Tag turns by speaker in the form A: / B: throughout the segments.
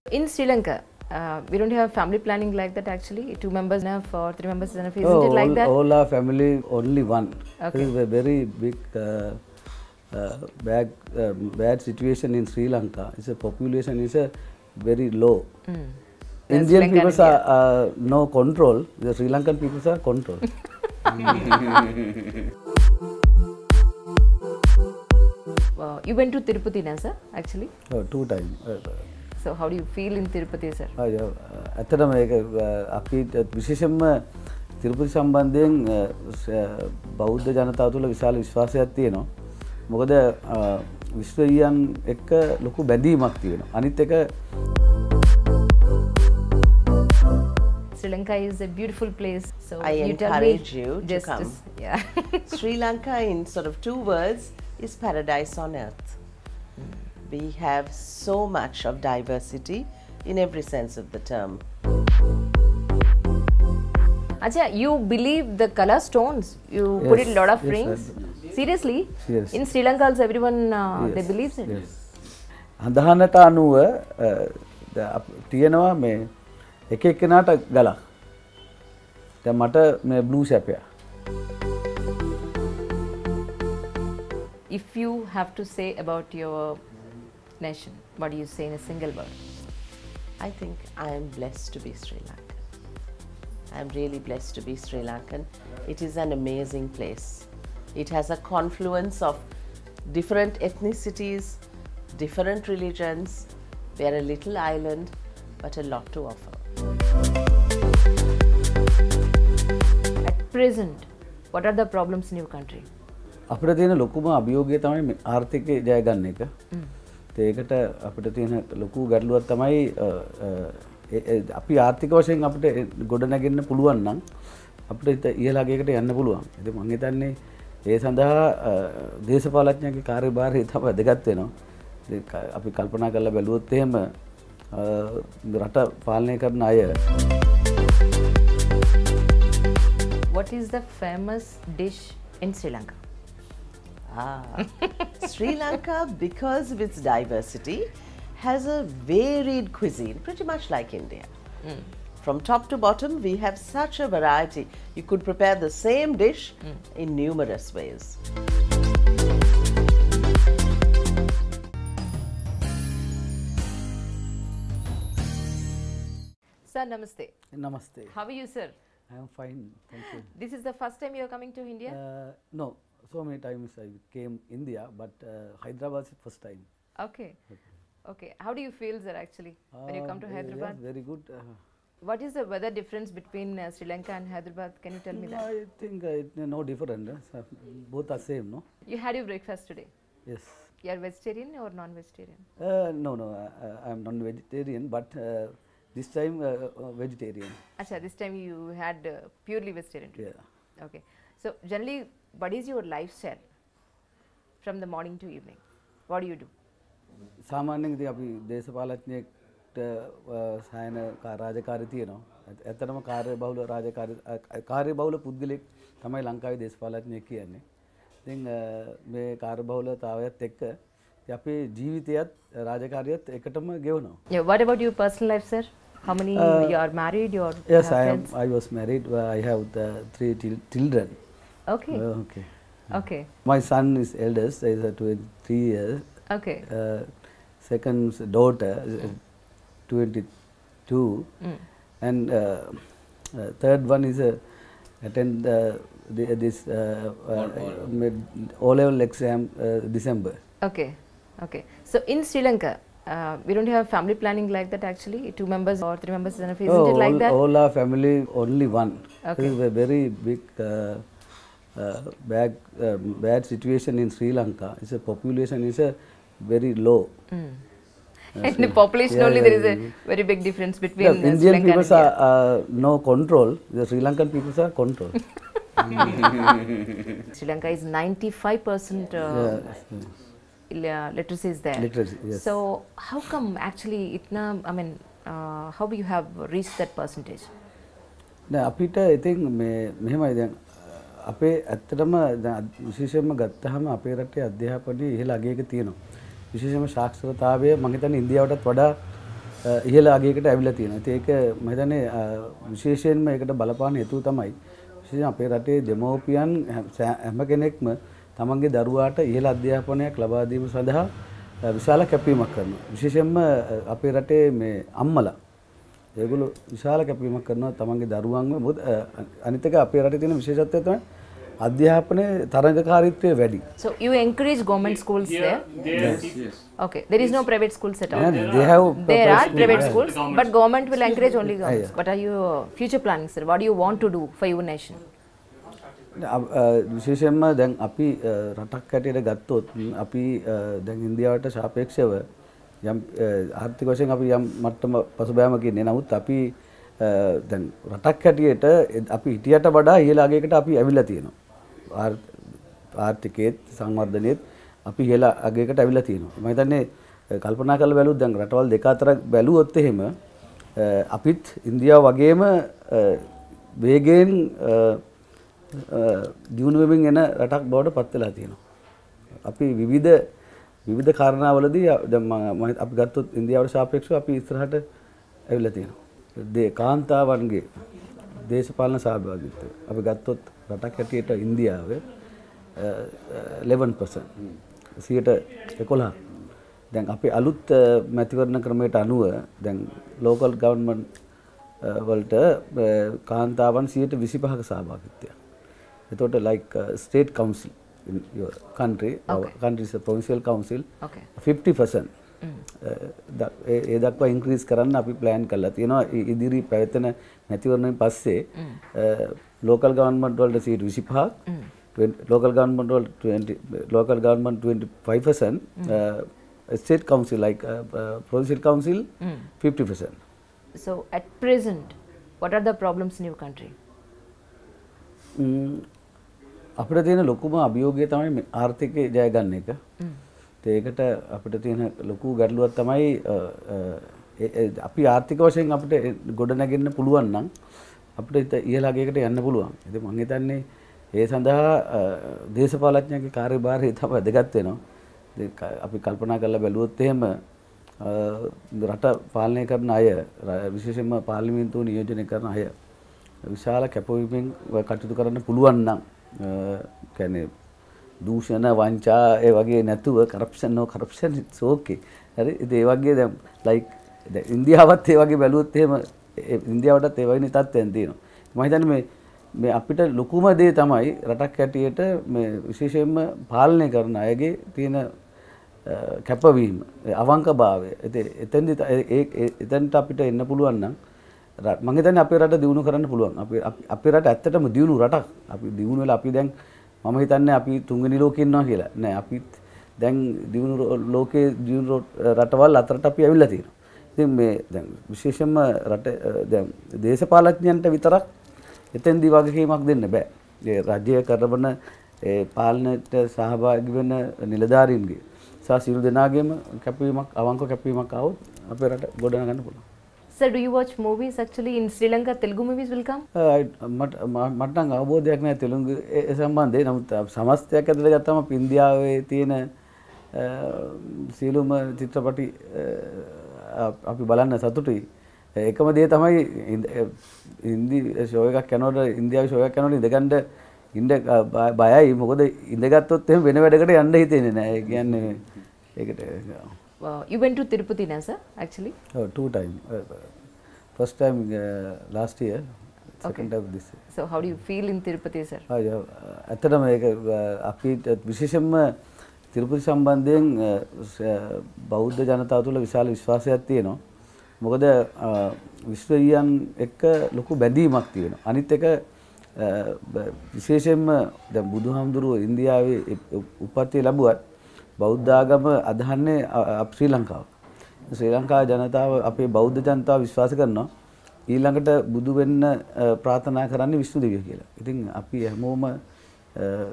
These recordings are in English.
A: In Sri Lanka, we don't have family planning like that actually. 2 members enough or 3 members enough. Isn't it like that?
B: All our family only one.
A: Okay.
B: This is a very big bad situation in Sri Lanka. It's a population is a very low. Indian people are no control. The Sri Lankan people are control.
A: You went to Tirupati, na, sir, actually?
B: 2 times.
A: So how do you feel in Tirupati, sir?
B: ඇත්තටම ඒක අපි විශේෂයෙන්ම තිරුපති සම්බන්ධයෙන් බෞද්ධ ජනතාව තුළ විශාල විශ්වාසයක් තියෙනවා. මොකද විශ්වීයන් එක්ක ලොකු බැඳීමක් තියෙනවා. අනිත් එක
A: Sri Lanka is a beautiful place. So
C: I encourage you to come.
A: Yeah.
C: Sri Lanka, in sort of 2 words, is paradise on earth. We have so much of diversity in every sense of the term.
A: Acha, you believe the color stones? You put it a lot of
B: yes,
A: rings? Seriously?
B: Yes.
A: In Sri Lanka also everyone they believe it?
B: Yes. අදහනට අනුව තියෙනවා මේ එක එක්කෙනාට ගලක්. දැන් මට මේ blue ෂැප්ය.
A: If you have to say about your nation, what do you say in a single word?
C: I think I am blessed to be Sri Lankan. I am really blessed to be Sri Lankan. It is an amazing place. It has a confluence of different ethnicities, different religions. We are a little island, but a lot to offer.
A: At present, what are the problems in your country?
B: අපිට තියෙන ලොකුම අභියෝගය තමයි ආර්ථිකය ජය ගන්න එක. ඒකට අපිට තියෙන ලොකු ගැටලුවක් තමයි අපි ආර්ථික වශයෙන් අපිට ගොඩ නැගෙන්න පුළුවන් නම් අපිට ඉහළ අගයකට යන්න පුළුවන්. ඉතින් මම හිතන්නේ ඒ සඳහා දේශපාලඥයන්ගේ කාර්යභාරය තමයි වැදගත් වෙනවා. අපි කල්පනා කරලා බැලුවොත් එහෙම රට පාලනය කරන අය
A: What is the famous dish in Sri Lanka?
C: Sri Lanka, because of its diversity, has a varied cuisine, pretty much like India. From top to bottom, we have such a variety. You could prepare the same dish in numerous ways.
A: Sir, namaste.
B: Namaste.
A: How are you, sir?
B: I am fine, thank you.
A: This is the first time you are coming to India?
B: No, so many times I came India, but Hyderabad is first time.
A: Okay. Okay. How do you feel, sir, actually, when you come to Hyderabad?
B: Yeah, very good.
A: What is the weather difference between Sri Lanka and Hyderabad? Can you tell me that?
B: I think no different. Both are same, no?
A: You had your breakfast today?
B: Yes.
A: You are vegetarian or non-vegetarian?
B: No, I am non-vegetarian, but this time vegetarian.
A: Acha, this time you had purely vegetarian today?
B: Yeah.
A: Okay. So, generally, what is your lifestyle from the morning to evening? What do you do?
B: සාමාන්‍යයෙන් ඉතින් අපි දේශපාලඥයෙක්ට සායන රාජකාරී තියෙනවා. ඇත්තටම කාර්යබහුල පුද්ගලෙක් තමයි ලංකාවේ දේශපාලඥයෙක් කියන්නේ. ඉතින් මේ කාර්යබහුලතාවයත් එක්ක අපේ ජීවිතයත් රාජකාරියත් එකටම ගෙවනවා.
A: Yeah, what about your personal life, sir? How many you are married? You are
B: Yes, I was married. I have 3 children.
A: Okay.
B: Okay.
A: Okay.
B: My son is eldest, is 23 years.
A: Okay.
B: Second daughter is 22, and third one is attend this O-level exam December.
A: Okay. Okay. So in Sri Lanka, we don't have family planning like that actually. 2 members or 3 members enough. Isn't it like that?
B: All our family only one.
A: Okay.
B: This is a very big bad situation in Sri Lanka. It's a population is a very low.
A: And the population only there is a very big difference between
B: Indian
A: Sri Lanka
B: people
A: and India.
B: are no control. The Sri Lankan people are control.
A: Sri Lanka is 95% literacy is there.
B: Literacy, yes.
A: So how come actually itna, I mean, how you have reached that percentage?
B: දැන් අපිට ඉතින් මෙහෙමයි දැන් අපේ ඇත්තටම දැන් විශේෂයෙන්ම ගත්තාම අපේ රටේ අධ්‍යාපනයේ ඉහළ අගයක තියෙනවා. විශේෂයෙන්ම සාක්ෂරතාවය මම හිතන්නේ ඉන්දියාවටත් වඩා ඉහළ අගයකට ඇවිල්ලා තියෙනවා. ඒක මම හිතන්නේ විශේෂයෙන්ම ඒකට බලපාන හේතුව තමයි විශේෂයෙන් අපේ රටේ දෙමව්පියන් හැම කෙනෙක්ම තමන්ගේ දරුවාට ඉහළ අධ්‍යාපනයක් ලබා දීම සඳහා විශාල කැපවීමක් කරනවා. විශේෂයෙන්ම අපේ රටේ මේ අම්මලා ඒගොල්ලෝ විශාල කැපවීමක් කරනවා තමන්ගේ දරුවන්ව. මොකද අනිත් එක අපේ රටේ තියෙන විශේෂත්වය තමයි අධ්‍යාපනයේ තරඟකාරීත්වය වැඩි.
A: So you encourage government schools there?
B: Yes.
A: Okay, there is no private schools at all.
B: There
A: are private schools, but government will encourage only government. What are your future plannings, sir? What do you want to do for your nation?
B: විශේෂයෙන්ම දැන් අපි රටක් හැටියට ගත්තොත් අපි දැන් ඉන්දියාවට සාපේක්ෂව යම් ආර්ථික වශයෙන් අපි යම් මට්ටම පසුබෑමක ඉන්නේ. නමුත් අපි දැන් රටක් හැටියට අපි හිටියට වඩා ඉහළ අගයකට අපි ඇවිල්ලා තියෙනවා. ආර්ථිකයේත් සංවර්ධනයේත් අපි ඉහළ අගයකට ඇවිල්ලා තියෙනවා. මම හිතන්නේ කල්පනා කරලා බැලුවොත් දැන් රටවල් දෙක අතර බැලුවොත් එහෙම අපිත් ඉන්දියාව වගේම වේගයෙන් දියුණු වෙමින් එන රටක් බවට පත් වෙලා තියෙනවා. අපි විවිධ කාරණාවලදී දැන් අපි ගත්තොත් ඉන්දියාවට සාපේක්ෂව අපි ඉස්සරහට ඇවිල්ලා තියෙනවා. කාන්තාවන්ගේ දේශපාලන සහභාගීත්වය අපි ගත්තොත් රටක් හැටියට ඉන්දියාවේ 11%. දැන් අපි අලුත් මැතිවරණ ක්‍රමයට අනුව දැන් ලෝකල් ගවර්න්මන්ට් වලට කාන්තාවන් 25%ක සහභාගීත්වය. එතකොට like state council in your country, our country is a provincial council, 50%. ඒ දක්වා ඉන්ක්‍රීස් කරන්න අපි ප්ලෑන් කරලා තියෙනවා. ඉදිරි පැවැතෙන මැතිවරණයෙන් පස්සේ local government වලට 25%, local government වලට 25%, state council like provincial council 50%.
A: So at present, what are the problems in your country?
B: අපිට තියෙන ලොකුම අභියෝගය තමයි ආර්ථිකය ජය ගන්න එක. ඒකට අපිට තියෙන ලොකු ගැටලුවක් තමයි අපි ආර්ථික වශයෙන් අපිට ගොඩ නැගෙන්න පුළුවන් නම් අපිට ඉහළ අගයකට යන්න පුළුවන්. ඉතින් මම හිතන්නේ ඒ සඳහා දේශපාලඥයන්ගේ කාර්යභාරය තමයි වැදගත් වෙනවා. අපි කල්පනා කරලා බැලුවොත් එහෙම රට පාලනය කරන අය විශේෂයෙන්ම පාර්ලිමේන්තුව නියෝජනය කරන අය විශාල කැපවීමෙන් කටයුතු කරන්න පුළුවන් නම් කියන්නේ දූෂණ වංචා ඒ වගේ නැතුව කරප්ෂන් ඉට්ස් ඕකේ. හරි. ඉතින් ඒ වගේ දැන් ලයික් ඉන්දියාවත් ඒ වගේ බැලුවොත් එහෙම ඉන්දියාවටත් ඒ වගේ තත්ත්වයන් තියෙනවා. මම හිතන්නේ මේ අපිට ලොකුම දේ තමයි රටක් හැටියට මේ විශේෂයෙන්ම පාලනය කරන අයගේ තියෙන කැපවීම අවංකභාවය. එතෙන්ට අපිට එන්න පුළුවන් නම් මම හිතන්නේ අපේ රට දියුණු කරන්න පුළුවන්. අපේ රට ඇත්තටම දියුණු රටක්. අපි දියුණු වෙලා අපි දැන් මම හිතන්නේ අපි තුන්වෙනි ලෝකේ ඉන්නවා කියලා. නෑ අපිත් දැන් දියුණු ලෝකේ දියුණු රටවල් අතරට අපි ඇවිල්ලා තියෙනවා. ඉතින් මේ දැන් විශේෂයෙන්ම රට දැන් දේශපාලඥයන්ට විතරක් එතෙන්දී වගකීමක් දෙන්න බෑ. ඒ රාජ්‍ය කරන ඒ පාලනයට සහභාගී වෙන නිලධාරීන්ගේ සහ සියලු දෙනාගේම කැපවීමක් අවංක කැපවීමක් આવොත් අපේ රට ගොඩනගන්න පුළුවන්.
A: Sir, do you watch movies actually in Sri Lanka? Telugu movies will come?
B: මට නම් අවබෝධයක් නැහැ තෙලුගු සම්බන්ධයෙන්. නමුත් සමස්තයක් ඇතුළේ ගත්තම අපි ඉන්දියාවේ තියෙන සියලුම චිත්‍රපටි අපි බලන්න සතුටුයි. එකම දේ තමයි හින්දි ෂෝ එකක් යනකොට ඉන්දියාවේ ෂෝ එකක් යනකොට ඉඳ බයයි. මොකද ඉඳගත්තොත් එහෙම වෙන වැඩකට යන්න හිතෙන්නේ නැහැ. ඒ කියන්නේ ඒකට
A: you went to Tirupati now, sir, actually?
B: Oh, 2 times. First time last year, second time this year.
A: So how do you feel in Tirupati, sir?
B: ඇත්තටම ඒක අපි විශේෂයෙන්ම තිරුපති සම්බන්ධයෙන් බෞද්ධ ජනතාව තුළ විශාල විශ්වාසයක් තියෙනවා. මොකද විශ්වීයන් එක්ක ලොකු බැඳීමක් තියෙනවා. අනිත් එක විශේෂයෙන්ම දැන් බුදුහාමුදුරුවෝ ඉන්දියාවේ උපත්ති ලැබුවත් බෞද්ධ ආගම අදහන්නේ ශ්‍රී ලංකාව. ශ්‍රී ලංකා ජනතාව අපේ බෞද්ධ ජනතාව විශ්වාස කරනවා ඊළඟට බුදු වෙන්න ප්‍රාර්ථනා කරන්නේ විෂ්ණු දෙවියෝ කියලා. ඉතින් අපි හැමෝම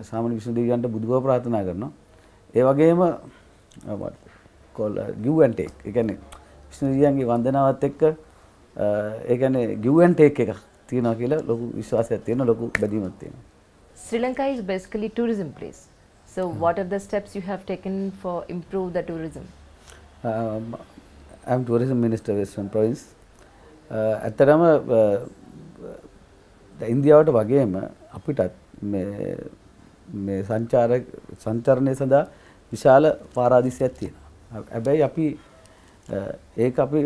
B: සාමාන්‍ය විෂ්ණු දෙවියන්ට බුදුබව ප්‍රාර්ථනා කරනවා. ඒ වගේම give and take. ඒ කියන්නේ විෂ්ණු දෙවියන්ගේ වන්දනාවත් එක්ක ඒ කියන්නේ give and take එකක් තියෙනවා කියලා ලොකු විශ්වාසයක් තියෙනවා, ලොකු බැඳීමක් තියෙනවා.
A: Sri Lanka is basically tourism place. So what are the steps you have taken for improve the tourism?
B: I'm tourism minister Western province. ඇත්තටම ඉන්දියාවට වගේම අපිටත් මේ සංචාරණය සඳහා විශාල පාරාදිසයක් තියෙනවා. හැබැයි අපි ඒක අපි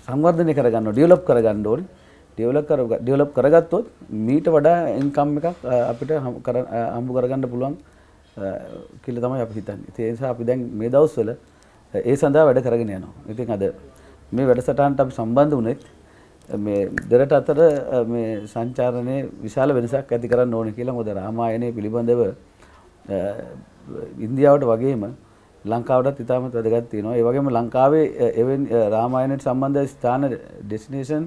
B: සංවර්ධනය කරගන්න ඕනේ, ඩෙවලොප් කරගන්න ඕනේ. ඩෙවලොප් කරගත්තොත් මීට වඩා ඉන්කම් එකක් අපිට හම්බ කරගන්න පුළුවන් කියලා තමයි අපි හිතන්නේ. ඒ නිසා අපි දැන් මේ දවස්වල ඒ සඳහා වැඩ කරගෙන යනවා. ඉතින් අද මේ වැඩසටහනට අපි සම්බන්ධ වුණේ මේ දෙරට අතර මේ සංචාරණයේ විශාල වෙනසක් ඇති කරන්න ඕනේ කියලා. මොකද රාමායනයේ පිළිබඳව ඉන්දියාවට වගේම ලංකාවටත් ඉතාමත් වැදගත් තියෙනවා. ඒ වගේම ලංකාවේ එවැනි රාමායනයට සම්බන්ධ ස්ථාන ඩෙස්ටිනේෂන්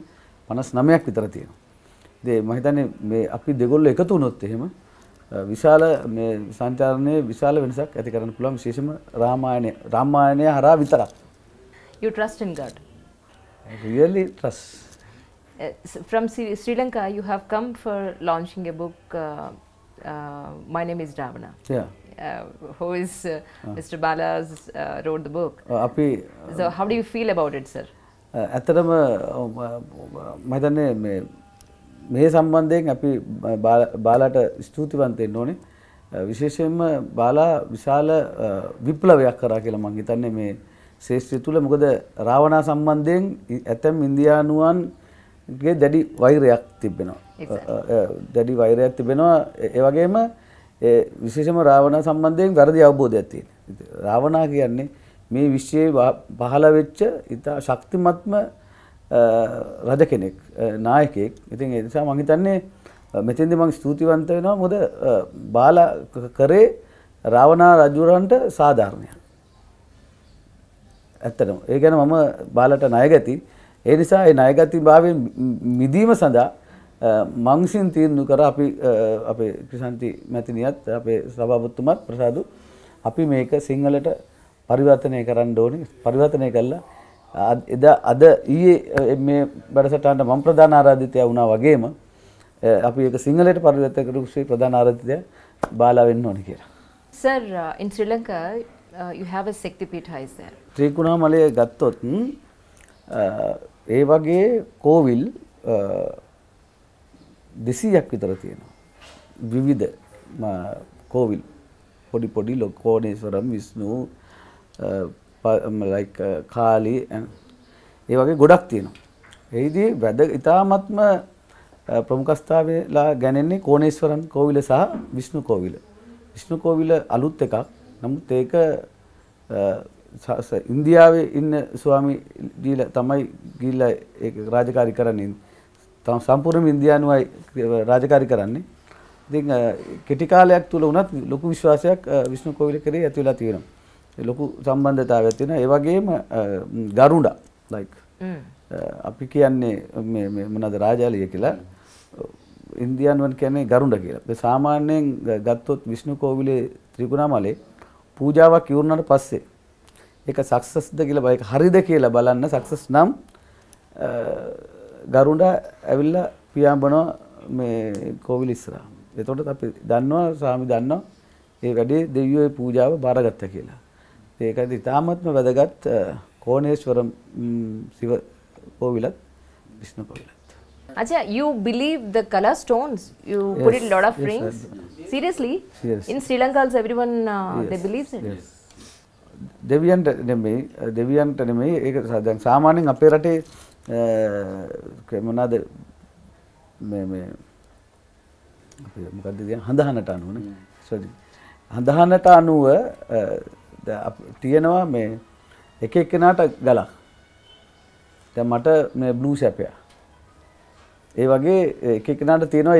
B: 59ක් විතර තියෙනවා. ඉතින් මම හිතන්නේ මේ අපි දෙගොල්ලෝ එකතු වුණොත් එහෙම විශාල මේ සංචාරණයේ විශාල වෙනසක් ඇති කරන්න පුළුවන්, විශේෂයෙන්ම රාමායනය හරහා විතරක්.
A: You trust in God?
B: I really trust.
A: From Sri Lanka, you have come for launching a book, My Name is Ravana.
B: Yeah.
A: Who is Mr. Bala's wrote the book. So how do you feel about it, sir?
B: ඇත්තටම මම හිතන්නේ මේ සම්බන්ධයෙන් අපි බාලාට ස්තුතිවන්ත වෙන්න ඕනේ. විශේෂයෙන්ම බාලා විශාල විප්ලවයක් කරා කියලා මම හිතන්නේ මේ ශේෂ්ත්‍රය තුල. මොකද රාවණා සම්බන්ධයෙන් ඇතැම් ඉන්දියානුවන්ගේ දැඩි වෛරයක් තිබෙනවා. දැඩි වෛරයක් තිබෙනවා. ඒ වගේම විශේෂයෙන්ම රාවණා සම්බන්ධයෙන් වැරදි අවබෝධයක් තියෙනවා. රාවණා කියන්නේ මේ විශ්වයේ පහළ වෙච්ච ඉතා ශක්තිමත්ම රජ කෙනෙක්, නායකයෙක්. ඉතින් ඒ නිසා මම හිතන්නේ මෙතෙන්දී මම ස්තුතිවන්ත වෙනවා. මොකද බාලා කරේ රාවණා රජුරන්ට සාධාරණයක්. ඇත්තටම ඒ ගැන මම බාලට ණයගැති. ඒ නිසා ඒ ණයගැතිභාවයෙන් මිදීම සඳහා මං විසින් තීරණය කර අපි අපේ ක්‍රිෂාන්ති මැතිණියත් අපේ සභාපතිතුමත් ප්‍රසාදු අපි මේක සිංහලට පරිවර්තනය කරන්න ඕනේ. පරිවර්තනය කළා අද ඊයේ මේ වැඩසටහනට මම ප්‍රධාන ආරාධිතයා වුණා වගේම අපි ඒක සිංහලට පරිවර්තන කරපු ප්‍රධාන ආරාධිතයා බාලා වෙන්න ඕනේ කියලා.
A: Sir, in Sri Lanka, you have a Secretariat is there.
B: Trincomalee ගත්තොත් ඒ වගේ කෝවිල් 200ක් විතර තියෙනවා. විවිධ කෝවිල් පොඩි පොඩි ලෝකෝණේශ්වරම් විෂ්ණු like කාලි ඒ වගේ ගොඩක් තියෙනවා. එහිදී ඉතාමත්ම ප්‍රමුඛස්ථානලා ගැනෙන්නේ කෝණේශ්වරම් කෝවිල සහ විෂ්ණු කෝවිල. විෂ්ණු කෝවිල අලුත් එකක්. නමුත් ඒක ඉන්දියාවේ ඉන්න ස්වාමි දීලා තමයි ගිහිල්ලා ඒක රාජකාරී කරන්නේ. තම සම්පූර්ණයෙන්ම ඉන්දියානුවයි රාජකාරී කරන්නේ. ඉතින් කෙටි කාලයක් තුල උනත් ලොකු විශ්වාසයක් විෂ්ණු කෝවිල කරේ ඇති වෙලා තියෙනවා. ලොකු සම්බන්ධතාවයක් තියෙනවා. ඒ වගේම ගරුඩා like අපි කියන්නේ මේ මොනවාද රාජාලිය කියලා. ඉන්දියානුවන් කියන්නේ ගරුඩා කියලා. ඒ සාමාන්‍යයෙන් ගත්තොත් විෂ්ණු කෝවිලේ ත්‍රිකුණාමලේ පූජාවක් ඉවරනට පස්සේ ඒක සක්සස්ද කියලා ඒක හරිද කියලා බලන්න සක්සස් නම් ගරුඩා ඇවිල්ලා පියාඹනවා මේ කෝවිල ඉස්සරහා. එතකොට අපි දන්නවා ස්වාමි දන්නවා ඒ වැඩේ දෙවියෝ පූජාව බාරගත්තා කියලා. ඒකද ඉතාමත්ම වැදගත් කෝණේශ්වරම් Shiva කෝවිලත් Vishnu කෝවිලත්.
A: Acha, you believe the color stones? You put it a lot of rings? Seriously?
B: Yes.
A: In Sri Lanka also everyone they believe it?
B: Yes. දෙවියන්ට නෙමෙයි ඒක දැන් සාමාන්‍යයෙන් අපේ රටේ මොනවාද මේ අපි මොකද්ද කියන්නේ හඳහනට අනුවනේ. sorry. හඳහනට අනුව තියෙනවා මේ එක එක්කෙනාට ගලක්. දැන් මට මේ බ්ලූ සැපය. ඒ වගේ එක එක්කෙනාට තියෙනවා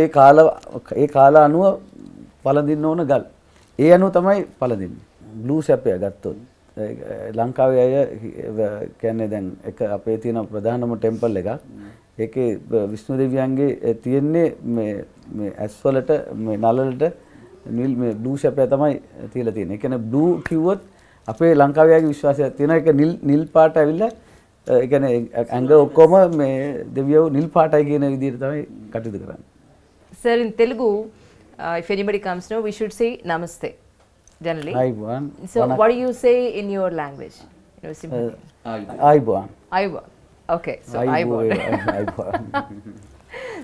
B: ඒ කාල අනුව පළඳින්න ඕන ගල්. ඒ අනුව තමයි පළඳින්නේ. බ්ලූ සැපය ගත්තොත් ලංකාවේ අය කියන්නේ දැන් එක අපේ තියෙන ප්‍රධානම ටෙම්පල් එකක්. ඒකේ විෂ්ණු දෙවියන්ගේ තියෙන්නේ මේ ඇස් වලට මේ නළලට නිල් මේ බ්ලූ සැපය තමයි තියලා තියෙන්නේ. ඒ කියන්නේ බ්ලූ කිව්වොත් අපේ ලංකාවේගේ විශ්වාසයක් තියෙනවා ඒක නිල් පාට ඇවිල්ලා ඒ කියන්නේ ඇඟ ඔක්කොම මේ දෙවියෝ නිල් පාටයි කියන විදිහට තමයි කටයුතු කරන්නේ.
A: Sir, in Telugu, if anybody comes now, we should say namaste generally.
B: Hi, one.
A: So what do you say in your language? You know, simple.
B: Aibuan.
A: Aiwa. Okay, so Aiwa.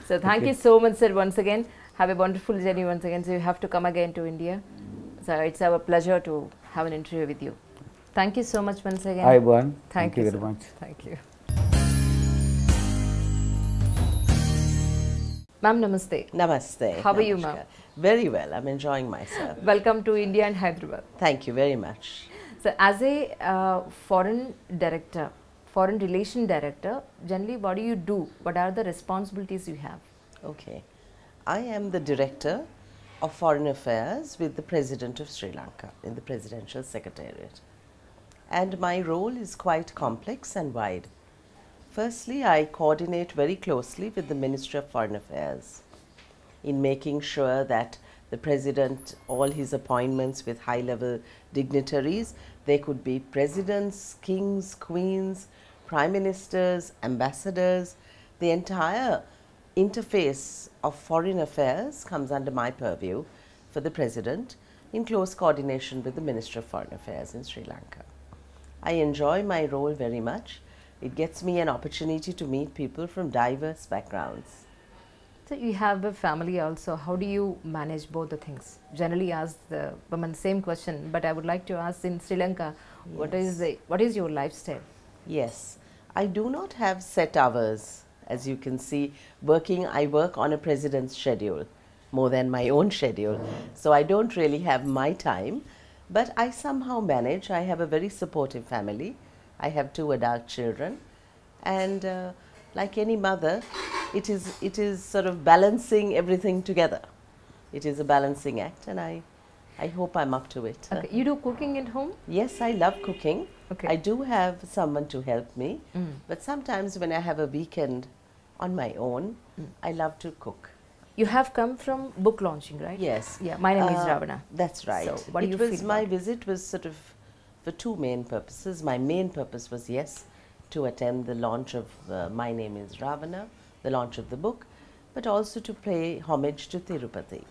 A: So thank you so much, sir, once again. Have a wonderful journey once again. So you have to come again to India. So it's our pleasure to have an interview with you. Thank you so much once again.
B: Aibuan.
A: Thank you
B: very
A: sir.
B: much.
A: Thank you. Ma'am, namaste.
C: Namaste.
A: How are you, ma'am?
C: Namaskar. Very well. I'm enjoying myself.
A: Welcome to India and Hyderabad.
C: Thank you very much.
A: So as a foreign director, foreign relation director, generally what do you do? What are the responsibilities you have?
C: Okay. I am the Director of Foreign Affairs with the President of Sri Lanka in the Presidential Secretariat. And my role is quite complex and wide. Firstly, I coordinate very closely with the Ministry of Foreign Affairs in making sure that the President, all his appointments with high-level dignitaries, they could be presidents, kings, queens, prime ministers, ambassadors, the entire interface of foreign affairs comes under my purview for the President in close coordination with the Minister of Foreign Affairs in Sri Lanka. I enjoy my role very much. It gets me an opportunity to meet people from diverse backgrounds.
A: So you have a family also. How do you manage both the things? Generally ask the woman same question, but I would like to ask in Sri Lanka, what is your lifestyle?
C: Yes, I do not have set hours. As you can see, I work on a president's schedule, more than my own schedule. So I don't really have my time, but I somehow manage. I have a very supportive family. I have 2 adult children, and like any mother, it is sort of balancing everything together. It is a balancing act, and I hope I'm up to it.
A: Okay. You do cooking at home?
C: Yes, I love cooking.
A: Okay.
C: I do have someone to help me, but sometimes when I have a weekend on my own, I love to cook.
A: You have come from book launching, right?
C: Yes.
A: Yeah, my name is Ravana.
C: That's right.
A: So what do you feel
C: My
A: about it?
C: visit was sort of for 2 main purposes. My main purpose was, yes, to attend the launch of My Name is Ravana, the launch of the book, but also to pay homage to Tirupati.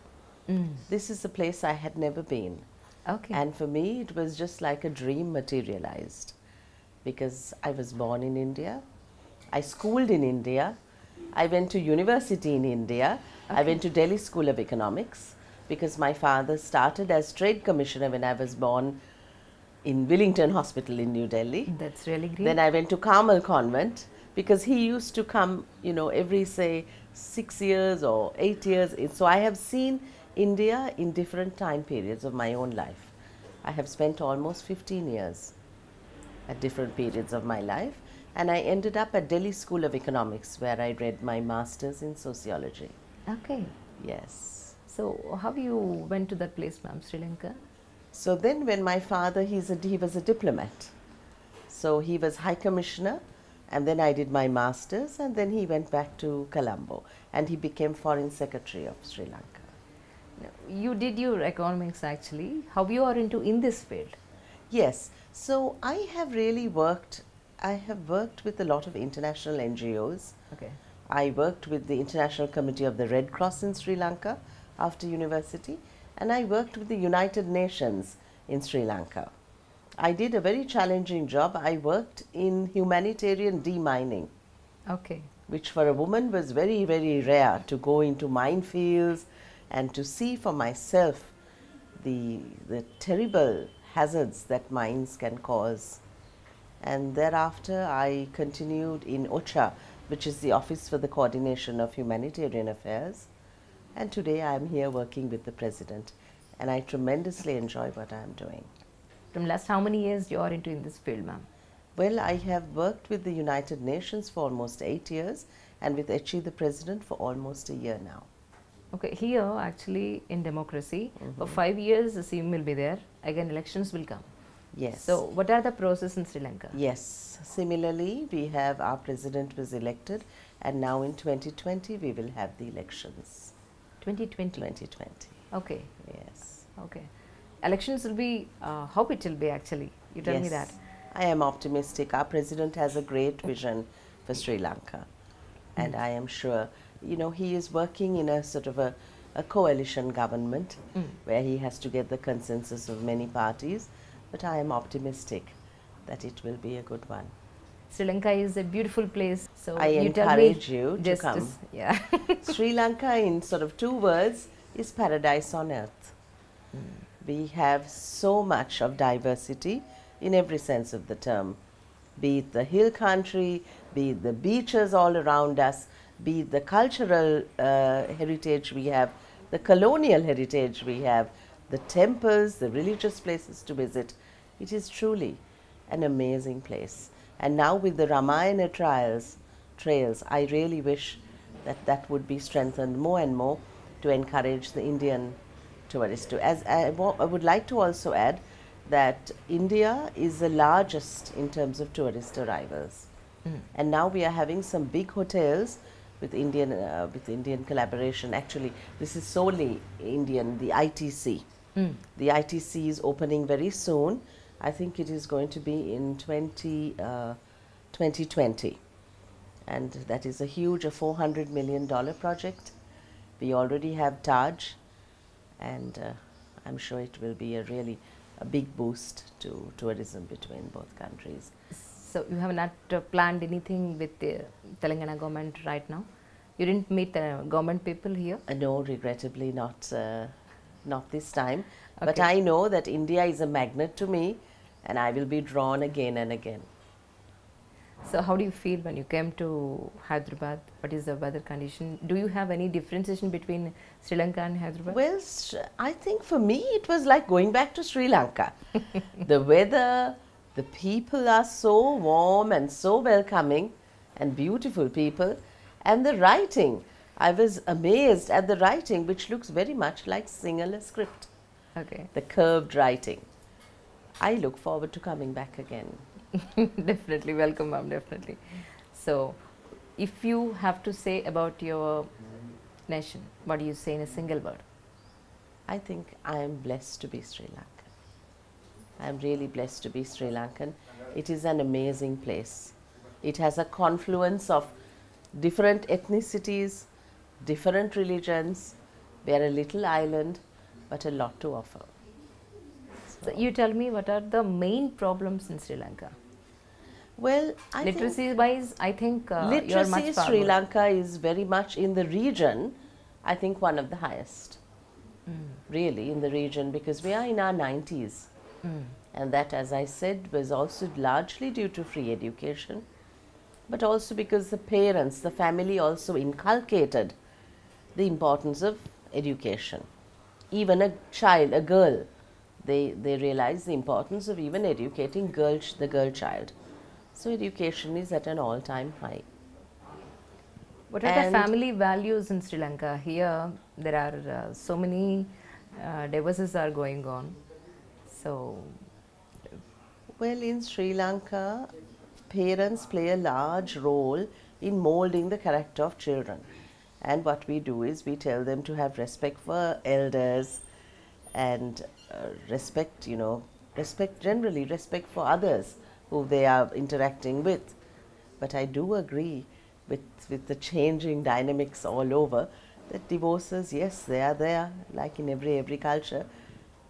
C: This is a place I had never been.
A: Okay.
C: And for me, it was just like a dream materialized, because I was born in India, I schooled in India, I went to university in India, I went to Delhi School of Economics, because my father started as Trade Commissioner when I was born in Wellington Hospital in New Delhi.
A: That's really great.
C: Then I went to Carmel Convent, because he used to come, you know, every, say, 6 years or 8 years. So I have seen India in different time periods of my own life. I have spent almost 15 years at different periods of my life, and I ended up at Delhi School of Economics, where I read my master's in sociology.
A: Okay.
C: Yes.
A: So how you went to that place, ma'am, Sri Lanka?
C: So then when my father, he was a diplomat. So he was High Commissioner, and then I did my master's, and then he went back to Colombo, and he became Foreign Secretary of Sri Lanka.
A: You did your economics actually. How you are in this field?
C: Yes. So I have really worked with a lot of international NGOs.
A: Okay.
C: I worked with the International Committee of the Red Cross in Sri Lanka after university, and I worked with the United Nations in Sri Lanka. I did a very challenging job. I worked in humanitarian demining.
A: Okay.
C: Which for a woman was very, very rare, to go into minefields and to see for myself the terrible hazards that mines can cause. And thereafter I continued in OCHA, which is the Office for the Coordination of Humanitarian Affairs. And today I am here working with the President, and I tremendously enjoy what I am doing.
A: From last how many years you are in this field, ma'am?
C: Well, I have worked with the United Nations for almost 8 years, and with Echi, the President, for almost a year now.
A: Okay, here actually in democracy, for 5 years the CM will be there, again elections will come.
C: Yes.
A: So what are the process in Sri Lanka?
C: Yes. Similarly, we have our President was elected, and now in 2020 we will have the elections.
A: 2020?
C: 2020.
A: Okay.
C: Yes.
A: Okay. Elections will be, how it will be actually? You tell me that.
C: I am optimistic. Our President has a great vision for Sri Lanka, and I am sure, you know, he is working in a sort of a coalition government where he has to get the consensus of many parties, but I am optimistic that it will be a good one.
A: Sri Lanka is a beautiful place. So
C: I
A: you
C: encourage you to
A: just
C: come.
A: Yeah.
C: Sri Lanka, in sort of 2 words, is paradise on earth. We have so much of diversity in every sense of the term, be it the hill country, be it the beaches all around us, be it the cultural heritage we have, the colonial heritage we have, the temples, the religious places to visit. It is truly an amazing place. And now with the Ramayana trails, I really wish that that would be strengthened more and more to encourage the Indian tourists too. As I would like to also add that India is the largest in terms of tourist arrivals. And now we are having some big hotels with Indian collaboration. Actually, this is solely Indian, the ITC. The ITC is opening very soon. I think it is going to be in 2020. And that is a huge, a $400 million project. We already have Taj, and I'm sure it will be a big boost to tourism between both countries.
A: So you have not planned anything with the Telangana government right now? You didn't meet the government people here?
C: No, regrettably not, not this time.
A: Okay.
C: But I know that India is a magnet to me, and I will be drawn again and again.
A: So how do you feel when you came to Hyderabad? What is the weather condition? Do you have any differentiation between Sri Lanka and Hyderabad?
C: Well, I think for me it was like going back to Sri Lanka. The weather, the people are so warm and so welcoming and beautiful people. And the writing, I was amazed at the writing, which looks very much like Sinhala script.
A: Okay.
C: The curved writing. I look forward to coming back again.
A: Definitely, welcome ma'am, definitely. So, if you have to say about your nation, what do you say in a single word?
C: I think I am blessed to be Sri Lankan. I am really blessed to be Sri Lankan. It is an amazing place. It has a confluence of different ethnicities, different religions. We are a little island, but a lot to offer.
A: So you tell me, what are the main problems in Sri Lanka?
C: Well,
A: literacy wise, I think you are much
C: literacy,
A: far
C: Sri
A: more.
C: Lanka is very much in the region, I think one of the highest. Really in the region, because we are in our 90s. And that, as I said, was also largely due to free education, but also because the parents, the family also inculcated the importance of education. Even a child, a girl, they realize the importance of even educating the girl child. So education is at an all-time high.
A: What are the family values in Sri Lanka? Here there are so many divorces are going on. So,
C: well, in Sri Lanka, parents play a large role in molding the character of children. And what we do is we tell them to have respect for elders and generally respect for others who they are interacting with. But I do agree with the changing dynamics all over that divorces, yes, they are there, like in every culture.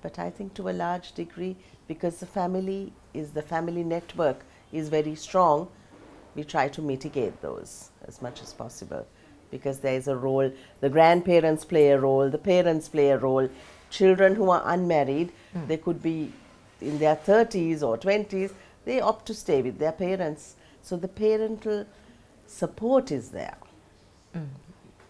C: But I think to a large degree, because the family network is very strong, we try to mitigate those as much as possible. Because there is a role, the grandparents play a role, the parents play a role. Children who are unmarried, they could be in their 30s or 20s, they opt to stay with their parents. So the parental support is there.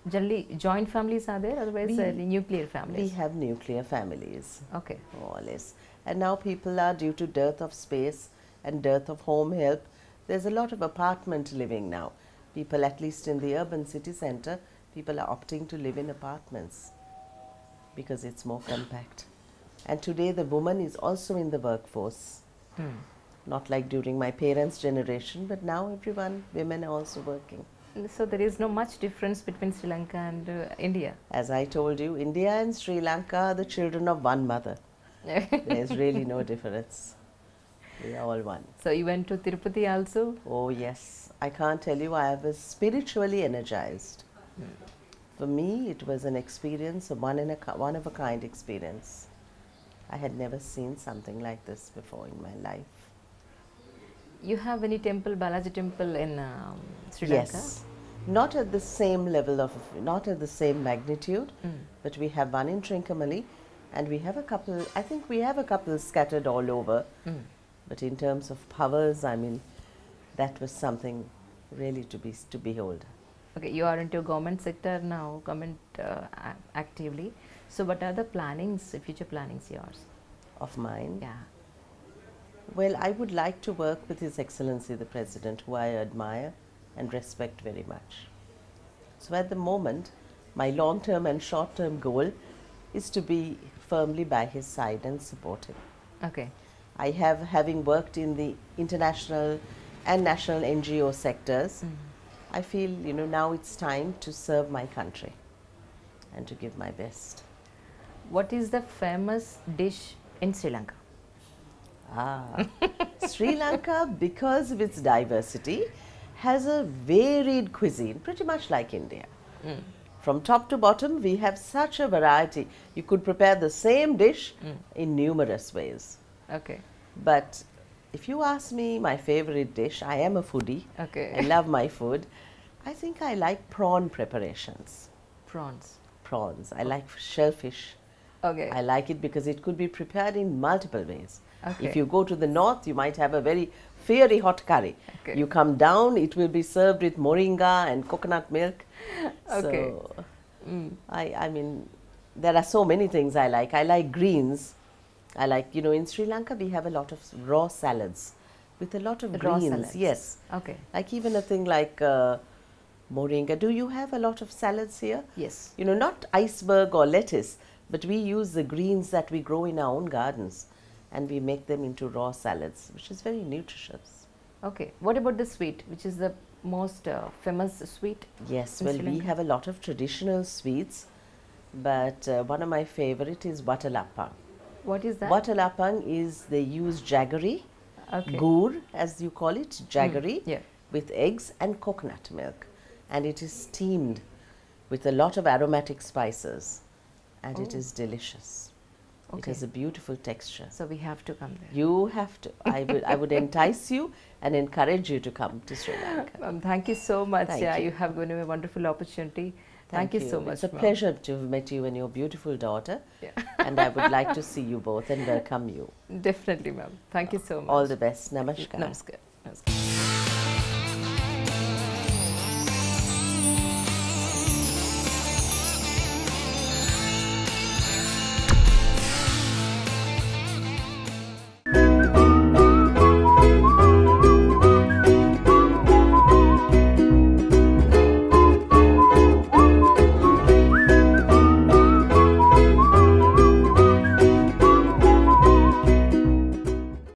A: Generally, joint families are there, otherwise nuclear families?
C: We have nuclear families,
A: okay,
C: more or less. And now people are, due to dearth of space and dearth of home help, there's a lot of apartment living now. People, at least in the urban city center, people are opting to live in apartments because it's more compact. And today the woman is also in the workforce. Not like during my parents' generation, but now women are also working.
A: So there is no much difference between Sri Lanka and India?
C: As I told you, India and Sri Lanka are the children of one mother. There's really no difference. We are all one.
A: So you went to Tirupati also?
C: Oh yes. I can't tell you, I was spiritually energized. For me, it was an experience, a one-of-a-kind experience. I had never seen something like this before in my life.
A: You have any temple, Balaji temple in Sri Lanka?
C: Yes, not at the same level of, not at the same magnitude, but we have one in Trincomalee, and we have a couple, I think we have a couple scattered all over, but in terms of powers, I mean, that was something really to behold.
A: Okay, you are into government sector now, government actively. So what are the plannings, future plannings yours?
C: Of mine?
A: Yeah.
C: Well, I would like to work with His Excellency the President, who I admire and respect very much. So at the moment, my long-term and short-term goal is to be firmly by his side and support him.
A: Okay.
C: I have, having worked in the international and national NGO sectors, I feel, you know, now it's time to serve my country and to give my best.
A: What is the famous dish in Sri Lanka?
C: Sri Lanka, because of its diversity, has a varied cuisine, pretty much like India. From top to bottom, we have such a variety. You could prepare the same dish in numerous ways.
A: Okay.
C: But if you ask me my favorite dish, I am a foodie.
A: Okay.
C: I love my food. I think I like prawn preparations.
A: Prawns.
C: Prawns. I like shellfish.
A: Okay.
C: I like it because it could be prepared in multiple ways.
A: Okay.
C: If you go to the north, you might have a very fiery hot curry.
A: Okay.
C: You come down, it will be served with moringa and coconut milk.
A: Okay.
C: So, I mean, there are so many things I like. I like greens. I like, you know, in Sri Lanka we have a lot of raw salads with a lot of
A: Raw
C: greens.
A: salads.
C: Yes.
A: Okay.
C: Like even a thing like moringa. Do you have a lot of salads here?
A: Yes.
C: You know, not iceberg or lettuce, but we use the greens that we grow in our own gardens and we make them into raw salads, which is very nutritious.
A: Okay. What about the sweet? Which is the most famous sweet?
C: Yes,
A: in
C: well,
A: Sri
C: we
A: Lanka?
C: have a lot of traditional sweets, but one of my favorite is Vatalappang.
A: What is that?
C: Vatalappang is, they use jaggery,
A: Okay.
C: gur as you call it, jaggery,
A: Yeah.
C: with eggs and coconut milk. And it is steamed with a lot of aromatic spices, and it is delicious. It
A: Okay.
C: has a beautiful texture.
A: So we have to come there.
C: You have to. I would entice you and encourage you to come to Sri Lanka.
A: Thank you so much.
C: Thank
A: Yeah,
C: you.
A: you have given me a wonderful opportunity. Thank you so much.
C: It's a
A: ma'am.
C: pleasure to have met you and your beautiful daughter.
A: Yeah.
C: And I would like to see you both and welcome you.
A: Definitely, ma'am. Thank you so much.
C: All the best. Namaskar.
A: Namaskar. Namaskar.